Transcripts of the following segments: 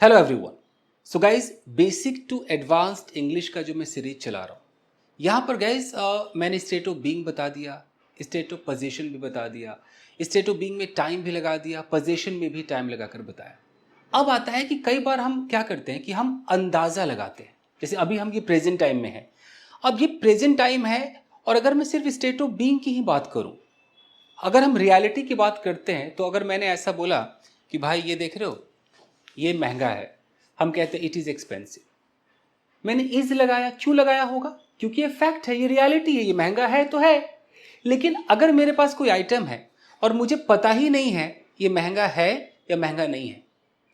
Hello everyone. So guys basic to advanced English का जो मैं सीरीज चला रहा हूँ यहाँ पर गाइज मैंने स्टेट ऑफ बीइंग बता दिया, स्टेट ऑफ पोजीशन भी बता दिया, स्टेट ऑफ बीइंग में टाइम भी लगा दिया, पोजीशन में भी टाइम लगाकर बताया। अब आता है कि कई बार हम क्या करते हैं कि हम अंदाज़ा लगाते हैं। जैसे अभी हम ये प्रेजेंट टाइम में हैं, अब ये प्रेजेंट टाइम है और अगर मैं सिर्फ स्टेट ऑफ बीइंग की ही बात करूँ, अगर हम रियलिटी की बात करते हैं तो अगर मैंने ऐसा बोला कि भाई ये देख रहे हो ये महंगा है, हम कहते हैं इट इज़ एक्सपेंसिव। मैंने इज लगाया, क्यों लगाया होगा? क्योंकि ये फैक्ट है, ये रियलिटी है, ये महंगा है तो है। लेकिन अगर मेरे पास कोई आइटम है और मुझे पता ही नहीं है ये महंगा है या महंगा नहीं है,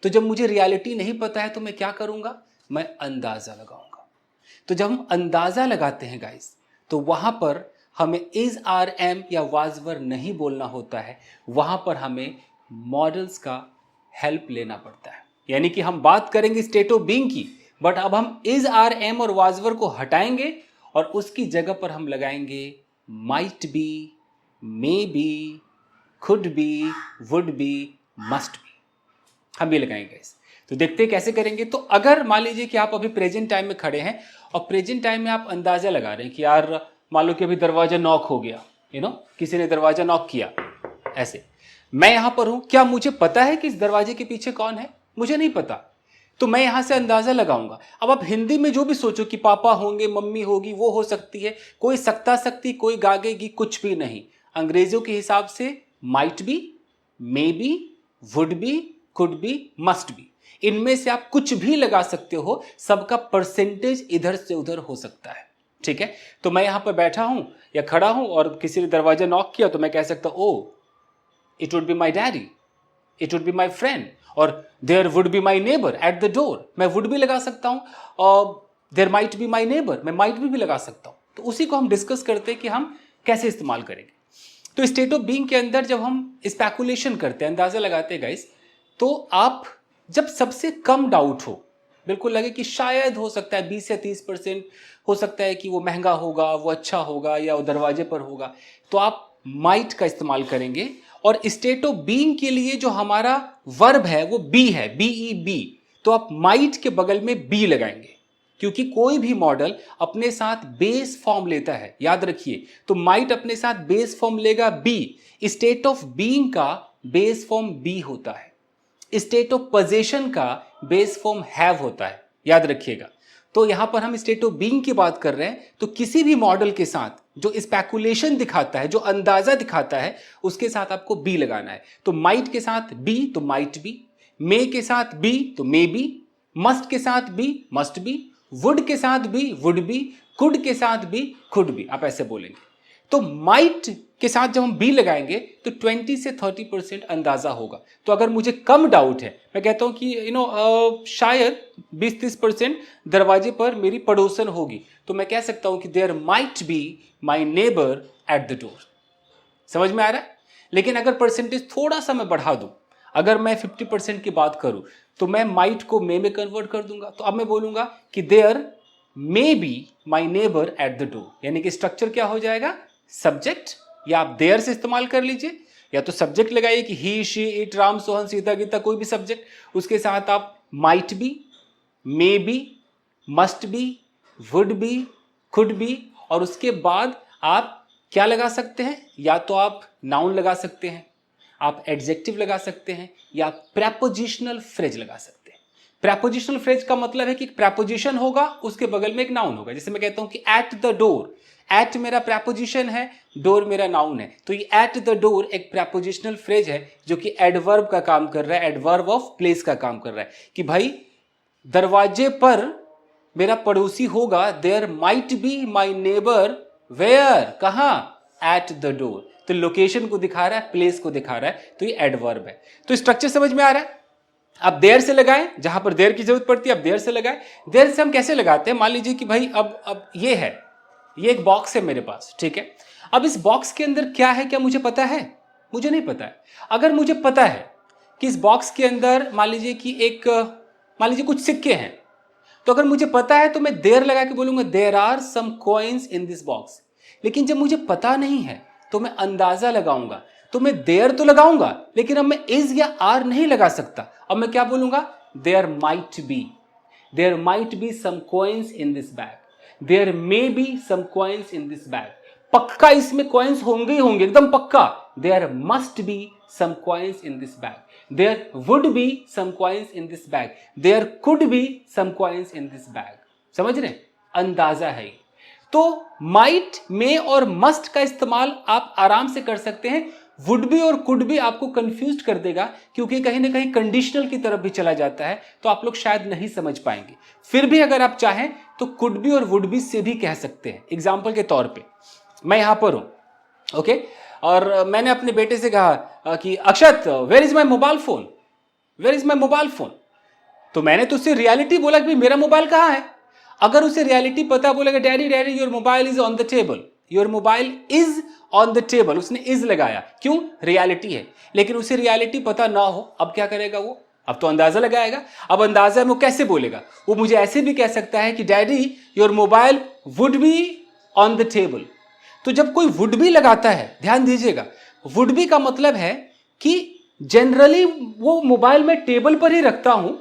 तो जब मुझे रियलिटी नहीं पता है तो मैं क्या करूंगा? मैं अंदाज़ा लगाऊंगा। तो जब हम अंदाज़ा लगाते हैं गाइस, तो वहां पर हमें इज आर एम या वाज वर नहीं बोलना होता है, वहां पर हमें मॉडल्स का हेल्प लेना पड़ता है। यानी कि हम बात करेंगे स्टेट ऑफ बीइंग की, बट अब हम इज आर एम और वाज वर को हटाएंगे और उसकी जगह पर हम लगाएंगे might be, may be, could be, would be, must be. हम ये लगाएंगे इस। तो देखते हैं कैसे करेंगे। तो अगर मान लीजिए कि आप अभी प्रेजेंट टाइम में खड़े हैं और प्रेजेंट टाइम में आप अंदाजा लगा रहे हैं कि यार मान लो कि अभी दरवाजा नॉक हो गया, किसी ने दरवाजा नॉक किया, ऐसे मैं यहां पर हूं, क्या मुझे पता है कि इस दरवाजे के पीछे कौन है? मुझे नहीं पता, तो मैं यहां से अंदाजा लगाऊंगा। अब आप हिंदी में जो भी सोचो कि पापा होंगे, मम्मी होगी, वो हो सकती है, कोई सकती, कोई गागेगी, कुछ भी नहीं। अंग्रेजों के हिसाब से might be, may B, would B, could be, must B, इनमें से आप कुछ भी लगा सकते हो, सबका परसेंटेज इधर से उधर हो सकता है। ठीक है, तो मैं यहां पर बैठा हूं या खड़ा हूं और किसी ने दरवाजा नॉक किया तो मैं कह सकता हूं ओ it would be my daddy, it would be my friend, और there would be my neighbor at the door। मैं would भी लगा सकता हूं और there might be my neighbor, मैं might भी लगा सकता हूं। तो उसी को हम डिस्कस करते हैं कि हम कैसे इस्तेमाल करेंगे। तो स्टेट ऑफ बीइंग के अंदर जब हम स्पेकुलेशन करते हैं, अंदाजा लगाते हैं गाइस, तो आप जब सबसे कम डाउट हो, बिल्कुल लगे कि शायद हो सकता है 20 या 30% हो सकता है कि वो महंगा होगा, वो अच्छा होगा या वो दरवाजे पर होगा, तो आप माइट का इस्तेमाल करेंगे। और स्टेट ऑफ बीइंग के लिए जो हमारा वर्ब है वो बी है, बीई बी, तो आप माइट के बगल में बी लगाएंगे, क्योंकि कोई भी मॉडल अपने साथ बेस फॉर्म लेता है, याद रखिए। तो माइट अपने साथ बेस फॉर्म लेगा बी। स्टेट ऑफ बीइंग का बेस फॉर्म बी होता है, स्टेट ऑफ पोजीशन का बेस फॉर्म हैव होता है, याद रखिएगा। तो यहां पर हम स्टेट ऑफ बीइंग की बात कर रहे हैं, तो किसी भी मॉडल के साथ जो स्पेकुलेशन दिखाता है, जो अंदाजा दिखाता है, उसके साथ आपको बी लगाना है। तो माइट के साथ बी तो माइट बी, मे के साथ बी तो मे बी, मस्ट के साथ बी मस्ट बी, वुड के साथ बी वुड बी, कुड के साथ बी कुड बी, आप ऐसे बोलेंगे। तो माइट के साथ जब हम बी लगाएंगे तो 20 से 30% अंदाजा होगा। तो अगर मुझे कम डाउट है, मैं कहता हूं कि शायद 20-30% दरवाजे पर मेरी पड़ोसन होगी, तो मैं कह सकता हूं कि there might be my neighbour at the door. समझ में आ रहा है? लेकिन अगर परसेंटेज थोड़ा सा मैं बढ़ा दूं, अगर मैं 50% की बात करूं, तो मैं माइट को मे में कन्वर्ट कर दूंगा। तो अब मैं बोलूंगा कि there may be my neighbour at the door, यानी कि स्ट्रक्चर क्या हो जाएगा? सब्जेक्ट, या आप देयर से इस्तेमाल कर लीजिए, या तो सब्जेक्ट लगाइए कि ही, शी, इट, राम, सोहन, सीता, गीता, कोई भी सब्जेक्ट, उसके साथ आप might be, may B, must B, would B, could be, और उसके बाद आप क्या लगा सकते हैं? या तो आप नाउन लगा सकते हैं, आप एडजेक्टिव लगा सकते हैं, या प्रेपोजिशनल फ्रेज लगा सकते हैं। प्रेपोजिशनल फ्रेज का मतलब है कि प्रेपोजिशन होगा, उसके बगल में एक नाउन होगा। जैसे मैं कहता हूं कि एट द डोर, एट मेरा प्रेपोजिशन है, डोर मेरा नाउन है, तो ये एट द डोर एक प्रेपोजिशनल फ्रेज है जो कि एडवर्ब का काम कर रहा है, एडवर्ब ऑफ प्लेस का काम कर रहा है कि भाई दरवाजे पर मेरा पड़ोसी होगा, there might be my neighbour where, कहां? At the door. तो लोकेशन को दिखा रहा है, प्लेस को दिखा रहा है, तो ये एडवर्ब है। तो स्ट्रक्चर समझ में आ रहा है? आप देयर से लगाएं, जहां पर देयर की जरूरत पड़ती है आप देयर से लगाएं। देयर से हम कैसे लगाते हैं? मान लीजिए कि भाई अब ये है, ये एक बॉक्स है मेरे पास, ठीक है। अब इस बॉक्स के अंदर क्या है, क्या मुझे पता है? मुझे नहीं पता है। अगर मुझे पता है कि इस बॉक्स के अंदर मान लीजिए कुछ सिक्के हैं, तो अगर मुझे पता है तो मैं देयर लगा के बोलूंगा there are some coins in this box. लेकिन जब मुझे पता नहीं है तो मैं अंदाजा लगाऊंगा, तो मैं देयर तो लगाऊंगा, लेकिन अब मैं इज या आर नहीं लगा सकता। अब मैं क्या बोलूंगा? There might be some coins in this bag, there may be some coins in this bag, पक्का इसमें कॉइन्स होंगे ही होंगे, एकदम पक्का। There must be some coins in this bag, there would be some coins in this bag, there could be some coins in this bag. समझ रहे? अंदाजा है। तो माइट, मे और मस्ट का इस्तेमाल आप आराम से कर सकते हैं। वुड बी और कुड बी आपको कंफ्यूज कर देगा, क्योंकि कहीं ना कहीं कंडीशनल की तरफ भी चला जाता है, तो आप लोग शायद नहीं समझ पाएंगे। फिर भी अगर आप चाहें तो कुड बी और वुड बी से भी कह सकते हैं। एग्जाम्पल के तौर पे मैं यहां पर हूं, ओके, और मैंने अपने बेटे से कहा कि Akshat, where is my mobile phone, where is my mobile phone. तो मैंने तो उससे रियलिटी बोला कि मेरा मोबाइल कहां है। अगर उसे रियलिटी पता, बोलेगा daddy daddy your mobile is on the table, your mobile is on the table, उसने इज लगाया, क्यों? रियलिटी है। लेकिन उसे रियलिटी पता ना हो, अब क्या करेगा वो? अब तो अंदाजा लगाएगा। अब अंदाजा में वो कैसे बोलेगा? वो मुझे ऐसे भी कह सकता है कि daddy your mobile would be on the table. तो जब कोई वुड बी लगाता है, ध्यान दीजिएगा, वुड बी का मतलब है कि जनरली वो मोबाइल में टेबल पर ही रखता हूं,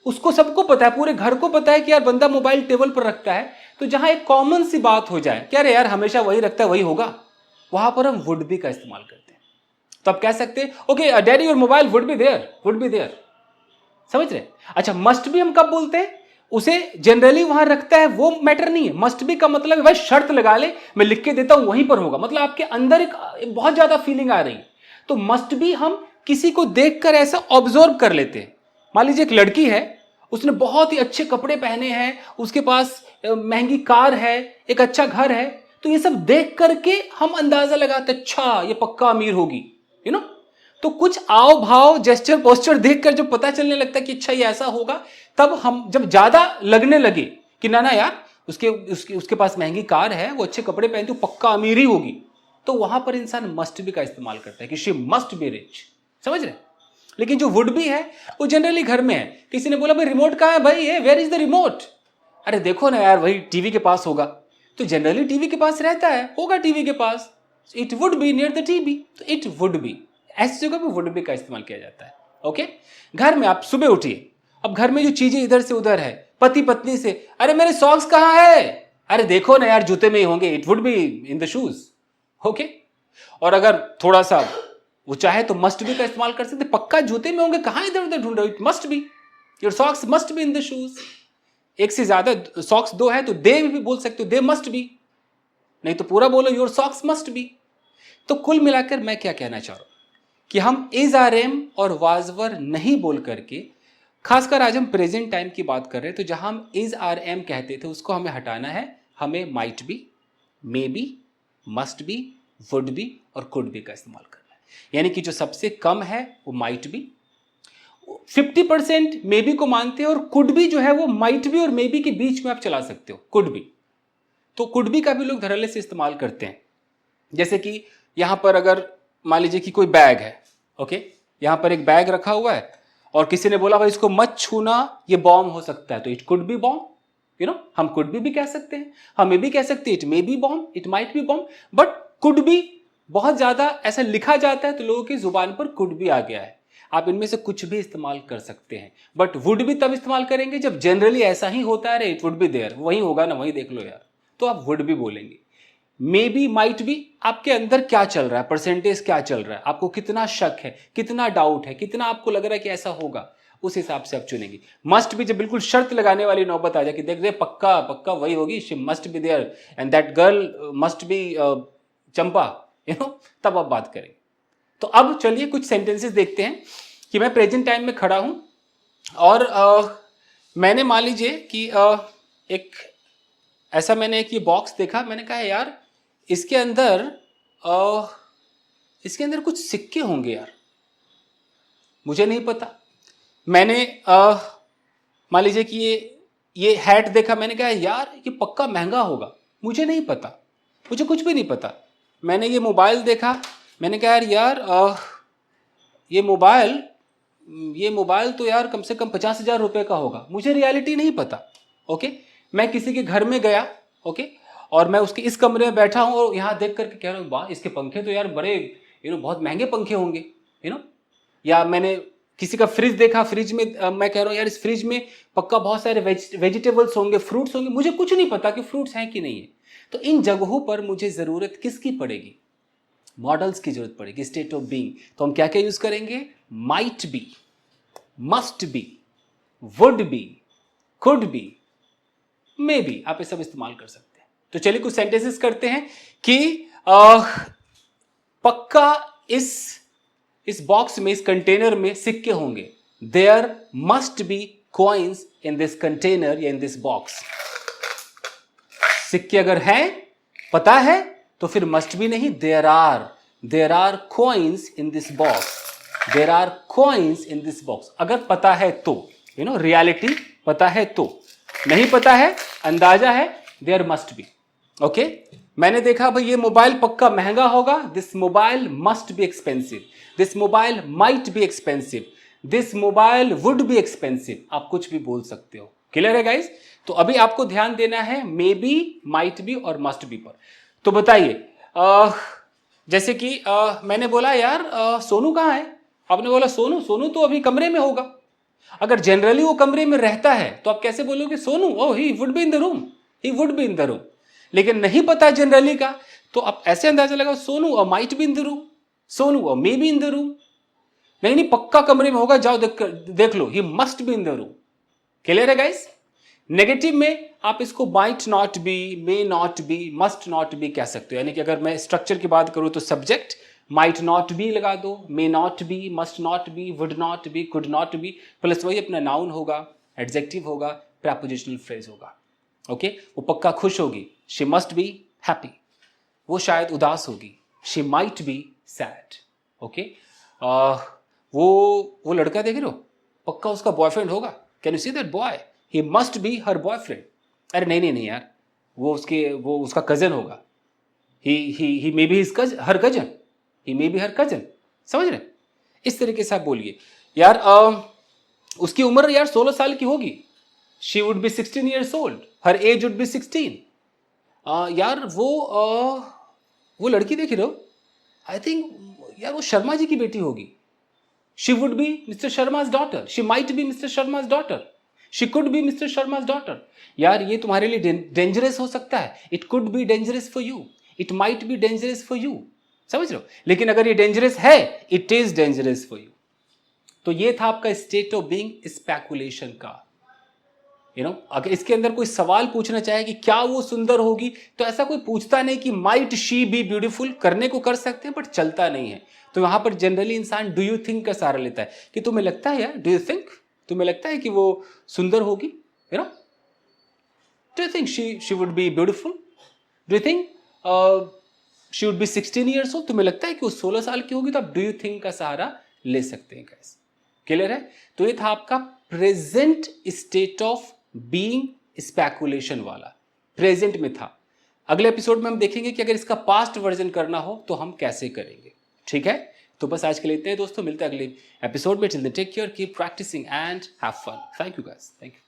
उसको सबको पता है, पूरे घर को पता है कि यार बंदा मोबाइल टेबल पर रखता है। तो जहां एक कॉमन सी बात हो जाए, क्या रे यार हमेशा वही रखता है, वही होगा, वहां पर हम वुड बी का इस्तेमाल करते हैं। तो आप कह सकते हैं okay daddy your mobile would be there, would be there. समझ रहे? अच्छा, मस्ट भी हम कब बोलते हैं? उसे जनरली वहां रखता है वो मैटर नहीं है। मस्ट बी का मतलब है भाई शर्त लगा ले, मैं लिख के देता हूं वहीं पर होगा, मतलब आपके अंदर एक बहुत ज्यादा फीलिंग आ रही है। तो मस्ट बी हम किसी को देखकर ऐसा ऑब्जर्व कर लेते हैं। मान लीजिए एक लड़की है, उसने बहुत ही अच्छे कपड़े पहने हैं, उसके पास महंगी कार है, एक अच्छा घर है, तो ये सब देख करके हम अंदाजा लगाते, अच्छा ये पक्का अमीर होगी, यू नो। तो कुछ आव भाव, जेस्चर, पोस्चर देखकर जब पता चलने लगता है कि अच्छा ये ऐसा होगा, तब हम जब ज्यादा लगने लगे कि ना ना यार उसके पास महंगी कार है, वो अच्छे कपड़े पहनती, पक्का अमीर ही होगी, तो वहां पर इंसान मस्ट बी का इस्तेमाल करता है कि शी मस्ट बी रिच। समझ रहे? लेकिन जो वुड बी है वो जनरली घर में है। किसी ने बोला भाई रिमोट कहां है भाई, ये वेयर इज द रिमोट? अरे देखो ना यार, वही टीवी के पास होगा। तो जनरली टीवी के पास रहता है, होगा टीवी के पास, it would be near the TV, तो इट वुड बी। ऐसी जगह पे वुड बी का इस्तेमाल किया जाता है। ओके, घर में आप सुबह उठिए, अब घर में जो चीजें इधर से उधर है, पति पत्नी से, अरे मेरे सॉक्स कहां है? अरे देखो ना यार जूते में ही होंगे, it would be in the shoes. Okay, और अगर थोड़ा सा वो चाहे तो मस्ट बी का इस्तेमाल कर सकते, पक्का जूते में होंगे, कहां इधर उधर ढूंढ रहे हो, it must be, your socks must be in the shoes. एक से ज्यादा सॉक्स दो है तो दे भी बोल सकते हो, दे मस्ट बी, नहीं तो पूरा बोलो योर सॉक्स मस्ट बी। तो कुल मिलाकर मैं क्या कहना चाह रहा हूं कि हम इज आर एम और वाज वर नहीं बोल करके, खासकर आज हम प्रेजेंट टाइम की बात कर रहे हैं, तो जहां हम इज आर एम कहते थे उसको हमें हटाना है। हमें might be, may B, must B, would B और कुड बी का इस्तेमाल करना है। यानी कि जो सबसे कम है वो माइट बी, 50% मे बी को मानते हैं, और कुड बी जो है वो माइट बी और मे बी के बीच में आप चला सकते हो, कुड बी। तो कुड बी का भी लोग धड़ल्ले से इस्तेमाल करते हैं। जैसे कि यहां पर अगर मान लीजिए कि कोई बैग है, ओके, यहां पर एक बैग रखा हुआ है और किसी ने बोला भाई इसको मत छूना, ये बॉम्ब हो सकता है, तो it could B bomb, you know. हम कुड बी कह सकते हैं, हम मे भी कह सकते हैं, it may be bomb, it might B bomb, but could be बहुत ज्यादा ऐसा लिखा जाता है तो लोगों की जुबान पर कुड बी आ गया है। आप इनमें से कुछ भी इस्तेमाल कर सकते हैं, बट वुड भी तब इस्तेमाल करेंगे जब जनरली ऐसा ही होता है, इट वुड बी देयर, वही होगा ना, वही देख लो यार, तो आप वुड भी बोलेंगे। मे बी, माइट बी, आपके अंदर क्या चल रहा है, परसेंटेज क्या चल रहा है, आपको कितना शक है, कितना डाउट है, कितना आपको लग रहा है कि ऐसा होगा, उस हिसाब से आप चुनेंगे। मस्ट भी जब बिल्कुल शर्त लगाने वाली नौबत आ जाए कि देख रहे पक्का पक्का वही होगी, she must be there and that girl must be Champa, you know, तब आप बात करें। तो अब चलिए कुछ सेंटेंसेस देखते हैं कि मैं प्रेजेंट टाइम में खड़ा हूं और मैंने मान लीजिए कि एक ऐसा मैंने एक ये बॉक्स देखा, मैंने कहा यार इसके अंदर कुछ सिक्के होंगे यार, मुझे नहीं पता। मैंने मान लीजिए कि ये हैट देखा, मैंने कहा यार ये पक्का महंगा होगा, मुझे नहीं पता, मुझे कुछ भी नहीं पता। मैंने ये मोबाइल देखा, मैंने कहा यार ये मोबाइल तो यार कम से कम 50,000 रुपये का होगा, मुझे रियलिटी नहीं पता। ओके, मैं किसी के घर में गया, ओके, और मैं उसके इस कमरे में बैठा हूं और यहां देख करके कह रहा हूं इसके पंखे तो यार बड़े बहुत महंगे पंखे होंगे, या मैंने किसी का फ्रिज देखा, फ्रिज में मैं कह रहा हूं यार इस फ्रिज में पक्का बहुत सारे वेजिटेबल्स होंगे, फ्रूट्स होंगे, मुझे कुछ नहीं पता कि फ्रूट्स हैं कि नहीं है। तो इन जगहों पर मुझे जरूरत किसकी पड़ेगी? मॉडल्स की जरूरत पड़ेगी, स्टेट ऑफ बीइंग। तो हम क्या क्या यूज करेंगे? Might be, must B, would B, could be, may B, आप ये सब इस्तेमाल कर सकते हैं। तो चलिए कुछ सेंटेंसेस करते हैं कि पक्का इस बॉक्स में, इस कंटेनर में सिक्के होंगे। There must be coins in this container या इन दिस बॉक्स। सिक्के अगर हैं, पता है, तो फिर मस्ट बी नहीं, there are coins in this box, there are coins in this box. अगर पता है तो, रियलिटी पता है तो, नहीं पता है, अंदाजा है, देयर मस्ट बी। ओके, मैंने देखा भाई ये मोबाइल पक्का महंगा होगा, this mobile must be expensive, this mobile might be expensive, this mobile would be expensive. आप कुछ भी बोल सकते हो। क्लियर है गाइस? तो अभी आपको ध्यान देना है मे बी, माइट बी और मस्ट बी पर। तो बताइए, जैसे कि मैंने बोला यार सोनू कहाँ है? आपने बोला सोनू तो अभी कमरे में होगा। अगर जनरली वो कमरे में रहता है तो आप कैसे बोलोगे? Sonu, oh he would be in the room, he would be in the room. लेकिन नहीं पता जनरली का, तो आप ऐसे अंदाजा लगाओ, Sonu might be in the room, Sonu may be in the room. नहीं पक्का कमरे में होगा, जाओ देख लो, he must be in the room. Clear है गाइस? नेगेटिव में आप इसको might not be, may not be, must not be कह सकते हो। यानी कि अगर मैं स्ट्रक्चर की बात करूं तो सब्जेक्ट माइट नॉट बी लगा दो, मे not be, must not B, would not be, could not be, plus वही अपना नाउन होगा, एडजेक्टिव होगा, प्रेपोजिशनल फ्रेज होगा। ओके, वो पक्का खुश होगी, शी मस्ट बी हैप्पी, वो शायद उदास होगी, she might be sad. Okay, वो लड़का देख रहे हो, पक्का उसका बॉयफ्रेंड होगा, can you see that boy, he must be her boyfriend. अरे नहीं यार, वो उसका कजन होगा, he may be her cousin, he may be her cousin. समझ रहे? इस तरीके से आप बोलिए यार उसकी उम्र यार 16 साल की होगी, she would be 16 years old, her age would be 16। यार वो लड़की देख रहे हो, आई थिंक यार वो शर्मा जी की बेटी होगी, she would be Mr Sharma's daughter, she might be Mr Sharma's daughter, she could be Mr Sharma's daughter. यार ये तुम्हारे लिए डेंजरस हो सकता है, it could be dangerous for you, it might be dangerous for you. समझ रहे हो? लेकिन अगर ये डेंजरस है, it is dangerous for you. तो ये था आपका स्टेट ऑफ बीइंग स्पेकुलेशन का। अगर इसके अंदर कोई सवाल पूछना चाहे कि क्या वो सुंदर होगी, तो ऐसा कोई पूछता नहीं कि माइट शी बी ब्यूटीफुल, करने को कर सकते हैं बट चलता नहीं है। तो यहां पर जनरली इंसान डू यू थिंक का सहारा लेता है कि तुम्हें लगता है यार, डू यू थिंक, तुम्हें लगता है कि वो सुंदर होगी, do you think she would B beautiful, do you think she would be 16 years old, तुम्हें लगता है कि वो 16 साल की होगी, तो आप डू यू थिंक का सहारा ले सकते हैं गाइस। क्लियर है? तो ये था आपका present state of being speculation वाला, प्रेजेंट में था। अगले एपिसोड में हम देखेंगे कि अगर इसका पास्ट वर्जन करना हो तो हम कैसे करेंगे। ठीक है? तो बस आज के लिए इतना ही दोस्तों, मिलते हैं अगले एपिसोड में। Till then take care, keep practising and have fun. Thank you guys, thank you.